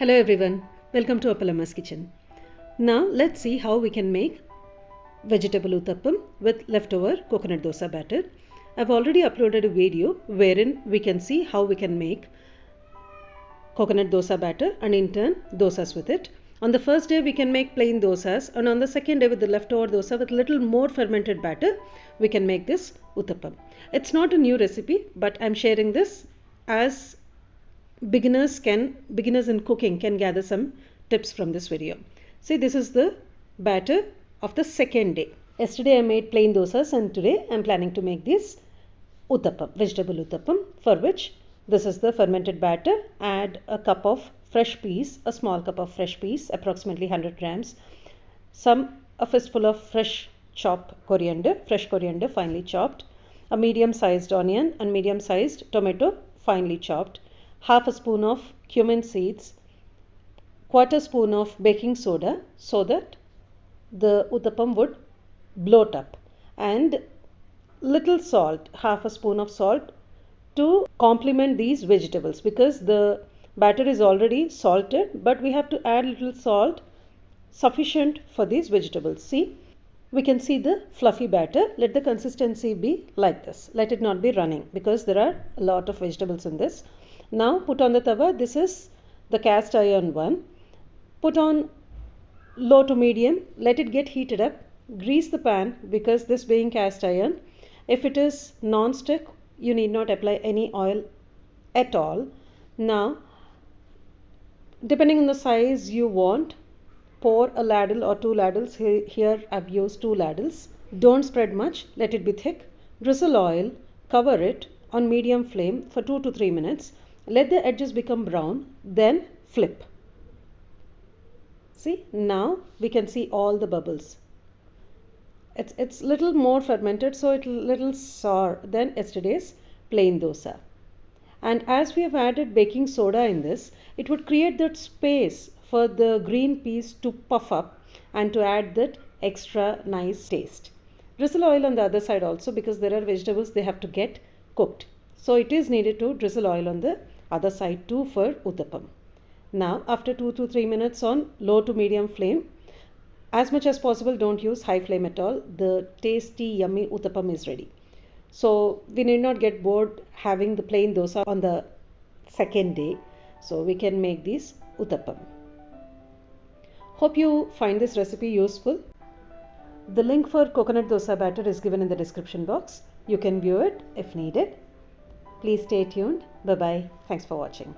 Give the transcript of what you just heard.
Hello everyone, welcome to Appalamma'sKitchen. Kitchen. Now let's see how we can make vegetable Utappam with leftover coconut dosa batter. I've already uploaded a video wherein we can see how we can make coconut dosa batter and in turn dosas with it. On the first day we can make plain dosas, and on the second day with the leftover dosa with little more fermented batter we can make this Uttappam. It's not a new recipe, but I'm sharing this as beginners in cooking can gather some tips from this video. See, this is the batter of the second day. Yesterday I made plain dosas and today I'm planning to make this Uttappam, vegetable Uttappam, for which this is the fermented batter. Add a cup of fresh peas, a small cup of fresh peas, approximately 100 grams, a fistful of fresh coriander finely chopped, a medium-sized onion and medium-sized tomato finely chopped, half a spoon of cumin seeds, quarter spoon of baking soda so that the Uttappam would bloat up, and little salt, half a spoon of salt to complement these vegetables, because the batter is already salted, but we have to add little salt sufficient for these vegetables. See, we can see the fluffy batter. Let the consistency be like this. Let it not be running because there are a lot of vegetables in this. Now put on the tawa. This is the cast iron one. Put on low to medium. Let it get heated up. Grease the pan, because this being cast iron, if it is non-stick, you need not apply any oil at all. Now, depending on the size you want, pour a ladle or two ladles. Here I've used two ladles. Don't spread much. Let it be thick. Drizzle oil. Cover it on medium flame for 2 to 3 minutes. Let the edges become brown. Then flip. See, now we can see all the bubbles. It's little more fermented, so it's little sour than yesterday's plain dosa. And as we have added baking soda in this, it would create that space for the green peas to puff up and to add that extra nice taste. Drizzle oil on the other side also, because there are vegetables they have to get cooked. So it is needed to drizzle oil on the other side too for Uttappam. Now after 2 to 3 minutes on low to medium flame, as much as possible don't use high flame at all, the tasty yummy Uttappam is ready. So we need not get bored having the plain dosa on the second day. So we can make these Uttappam. Hope you find this recipe useful. The link for coconut dosa batter is given in the description box. You can view it if needed. Please stay tuned. Bye-bye. Thanks for watching.